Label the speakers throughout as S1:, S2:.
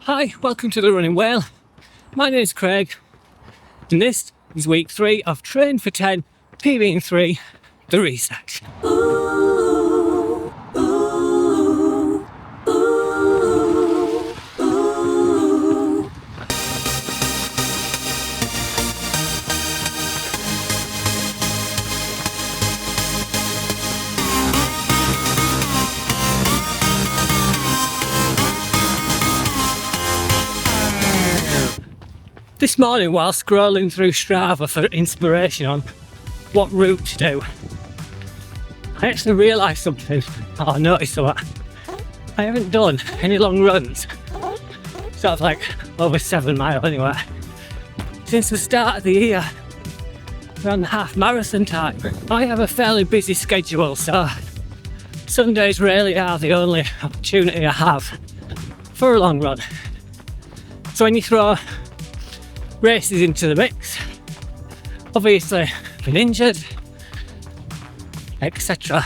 S1: Hi, welcome to the Running Whale. My name is Craig, and this is week 3 of Train for 10 PB3, the reset. This morning, while scrolling through Strava for inspiration on what route to do, I actually realised something. I noticed that I haven't done any long runs, sort of like over 7 miles anyway, since the start of the year, around the half marathon time. I have a fairly busy schedule, so Sundays really are the only opportunity I have for a long run. So when you throw races into the mix, obviously I've been injured, etc,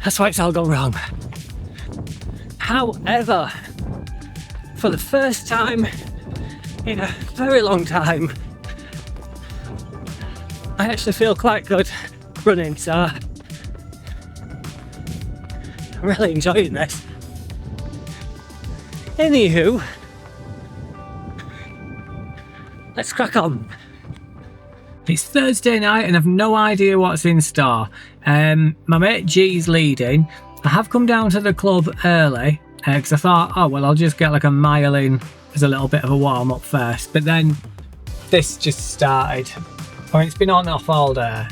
S1: that's why it's all gone wrong. However, for the first time in a very long time, I actually feel quite good running, so I'm really enjoying this. Anywho, let's crack on. It's Thursday night and I've no idea what's in store. My mate G's leading. I have come down to the club early because I thought, oh well, I'll just get like a mile in as a little bit of a warm up first. But then this just started. I mean, it's been on and off all day.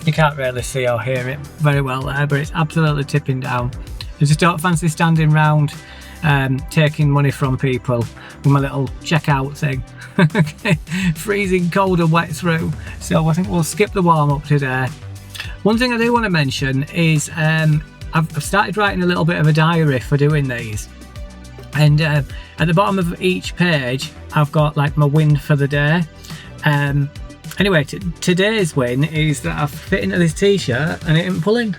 S1: You can't really see or hear it very well there, but it's absolutely tipping down. I just don't fancy standing round taking money from people with my little checkout thing. Freezing cold and wet through, so I think we'll skip the warm-up today. One thing I do want to mention is I've started writing a little bit of a diary for doing these, and at the bottom of each page I've got like my win for the day. Anyway, today's win is that I've fit into this t-shirt and it ain't pulling.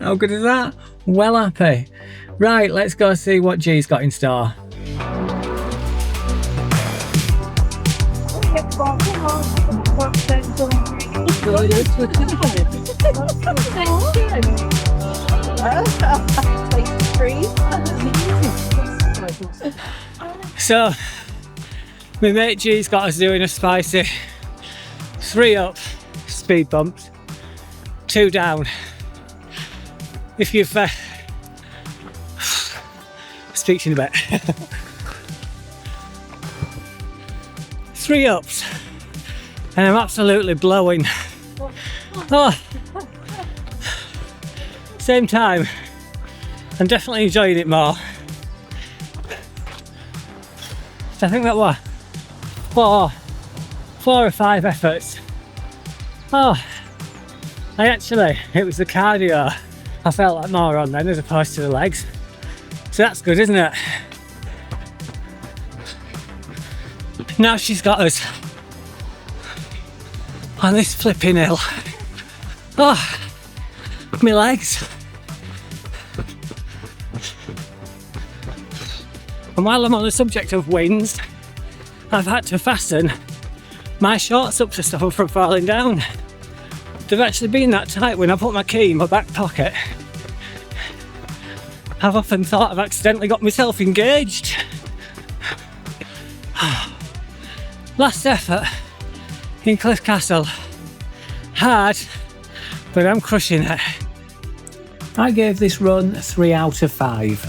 S1: How good is that? Well happy. Right, let's go see what G's got in store. So, my mate G's got us doing a spicy 3 up speed bumps, 2 down. If you've speak to you in a bit. 3 ups and I'm absolutely blowing. Oh, same time, I'm definitely enjoying it more. So I think that was 4 or 5 efforts. Oh, it was the cardio I felt like more on then as opposed to the legs. So that's good, isn't it? Now she's got us on this flipping hill. Oh, my legs. And while I'm on the subject of wins, I've had to fasten my shorts up to stop them from falling down. They've actually been that tight when I put my key in my back pocket. I've often thought I've accidentally got myself engaged. Last effort in Cliff Castle. Hard, but I'm crushing it. I gave this run 3 out of 5.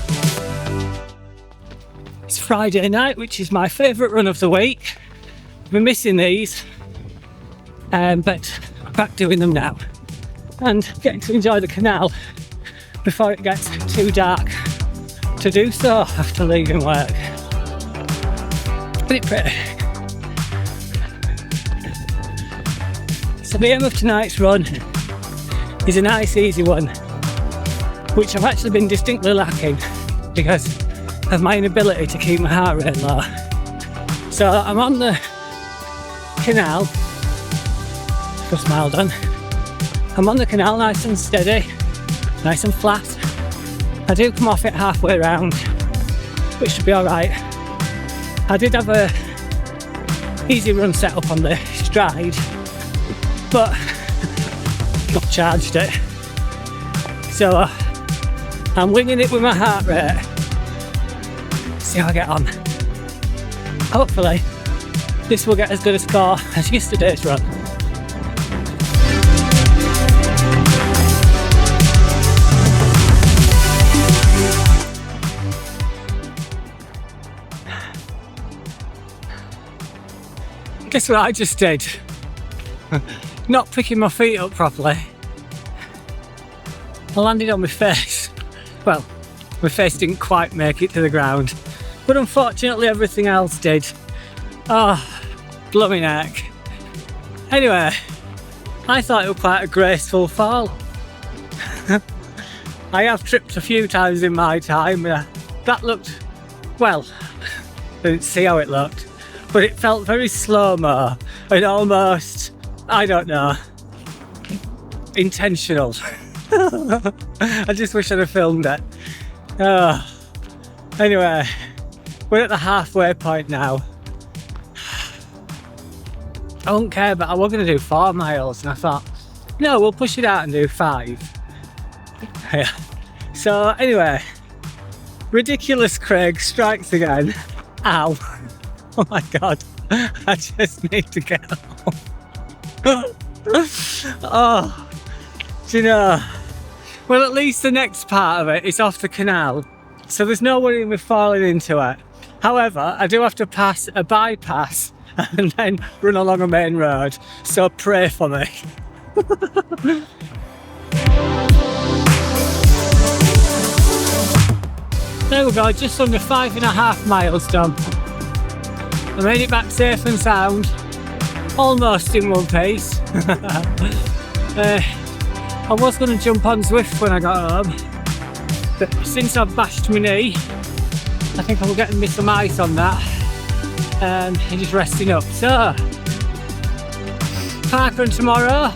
S1: It's Friday night, which is my favourite run of the week. I've been missing these, but I'm back doing them now. And getting to enjoy the canal before it gets too dark to do so after leaving work. Pretty pretty. So the aim of tonight's run is a nice easy one, which I've actually been distinctly lacking because of my inability to keep my heart rate low. So I'm on the canal, just mild on. I'm on the canal nice and steady, nice and flat, I do come off it halfway round, which should be alright. I did have a easy run set up on the stride, but not charged it. So I'm winging it with my heart rate. See how I get on. Hopefully this will get as good a score as yesterday's run. Guess what I just did? Not picking my feet up properly. I landed on my face. Well, my face didn't quite make it to the ground, but unfortunately everything else did. Oh, blooming heck. Anyway, I thought it was quite a graceful fall. I have tripped a few times in my time. That looked, well, I didn't see how it looked, but it felt very slow-mo and almost, I don't know, intentional. I just wish I'd have filmed it. Anyway, we're at the halfway point now. I don't care, but I was going to do 4 miles and I thought, no, we'll push it out and do 5. Yeah. So anyway, ridiculous Craig strikes again. Ow. Oh my god, I just need to get home. Oh, do you know, well, at least the next part of it is off the canal, so there's no worry with falling into it. However, I do have to pass a bypass and then run along a main road, so pray for me. There we go, just under 5.5 miles done. I made it back safe and sound, almost in one piece. I was going to jump on Zwift when I got home, but since I've bashed my knee, I think I'm getting me some ice on that and just resting up. So, parkrun tomorrow.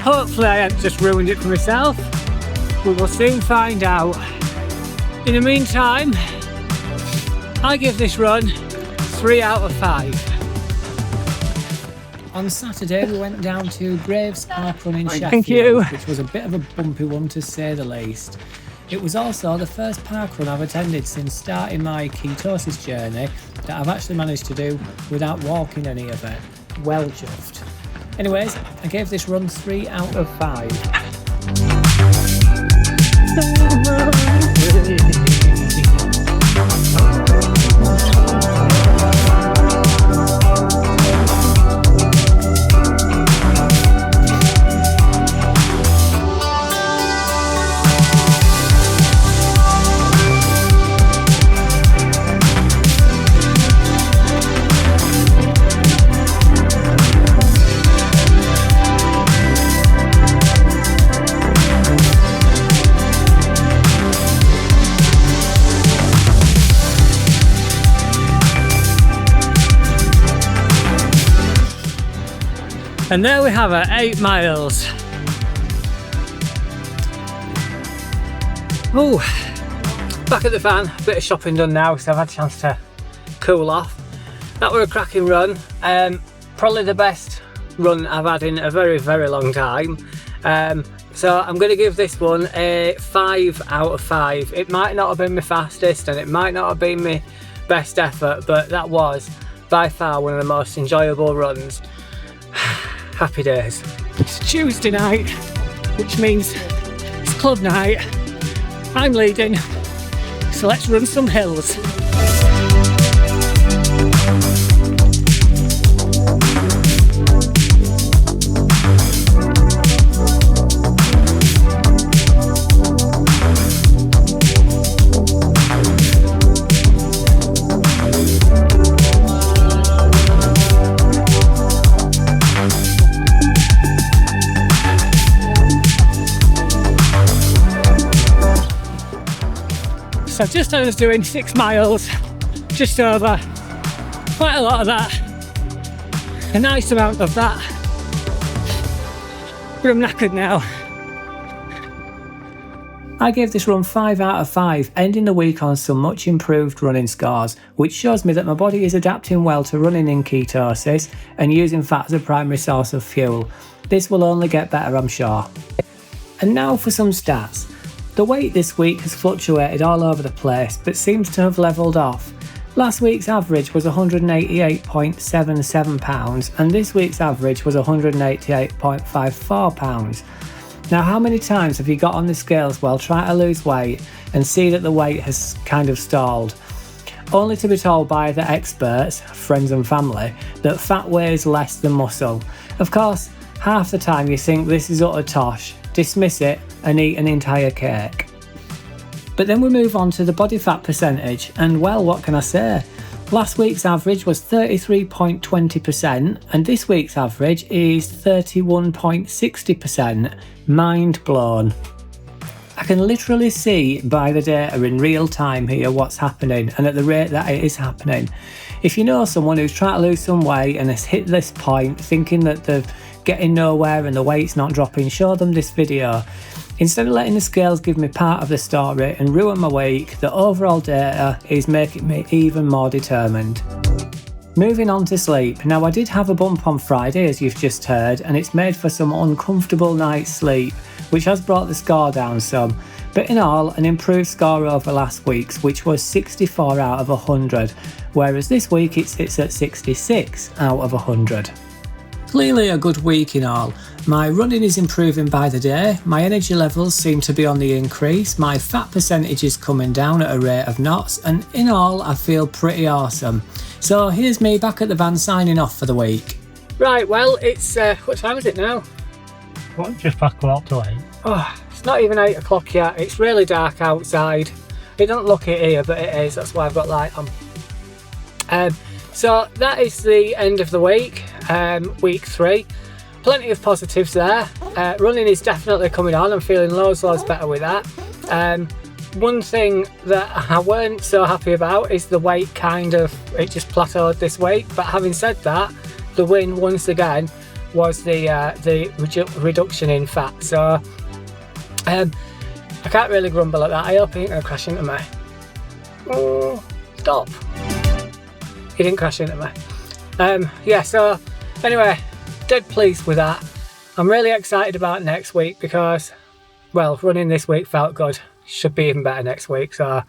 S1: Hopefully I haven't just ruined it for myself. We will soon find out. In the meantime, I give this run 3 out of 5. On Saturday we went down to Graves Parkrun in Sheffield, which was a bit of a bumpy one to say the least. It was also the first parkrun I've attended since starting my ketosis journey that I've actually managed to do without walking any of it. Well chuffed. Anyways, I gave this run 3 out of 5. And there we have it, 8 miles. Oh, back at the van, a bit of shopping done now, so I've had a chance to cool off. That was a cracking run. Probably the best run I've had in a very, very long time. So I'm going to give this one a 5 out of 5. It might not have been my fastest and it might not have been my best effort, but that was by far one of the most enjoyable runs. Happy days. It's Tuesday night, which means it's club night. I'm leading, so let's run some hills. So just as I was doing 6 miles, just over, quite a lot of that, a nice amount of that, but I'm knackered now. I gave this run 5 out of 5, ending the week on some much improved running scores, which shows me that my body is adapting well to running in ketosis and using fat as a primary source of fuel. This will only get better, I'm sure. And now for some stats. The weight this week has fluctuated all over the place, but seems to have levelled off. Last week's average was 188.77 pounds, and this week's average was 188.54 pounds. Now, how many times have you got on the scales while trying to lose weight and see that the weight has kind of stalled? Only to be told by the experts, friends and family, that fat weighs less than muscle. Of course, half the time you think this is utter tosh, dismiss it and eat an entire cake. But then we move on to the body fat percentage, and well, what can I say? Last week's average was 33.20% and this week's average is 31.60%. Mind blown. I can literally see by the data in real time here what's happening and at the rate that it is happening. If you know someone who's trying to lose some weight and has hit this point thinking that they're getting nowhere and the weight's not dropping, show them this video. Instead of letting the scales give me part of the story and ruin my week, the overall data is making me even more determined. Moving on to sleep. Now, I did have a bump on Friday, as you've just heard, and it's made for some uncomfortable night's sleep, which has brought the score down some. But in all, an improved score over last week's, which was 64 out of 100, whereas this week it sits at 66 out of 100. Clearly a good week in all. My running is improving by the day, my energy levels seem to be on the increase, my fat percentage is coming down at a rate of knots, and in all I feel pretty awesome. So here's me back at the van signing off for the week. Right, well, it's, what time is it now?
S2: What, just back up to 8?
S1: Oh, it's not even 8 o'clock yet, it's really dark outside. It doesn't look it here, but it is, that's why I've got light on. So that is the end of the week, week 3. Plenty of positives there. Running is definitely coming on, I'm feeling loads better with that. One thing that I weren't so happy about is the weight it just plateaued this week, but having said that, the win once again was the reduction in fat, so I can't really grumble at that. I hope he ain't going to crash into me. Oh, stop. He didn't crash into me. Yeah, so anyway, dead pleased with that. I'm really excited about next week because, well, running this week felt good. Should be even better next week, so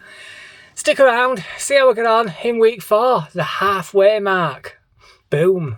S1: stick around, see how we get on in week 4, the halfway mark. Boom.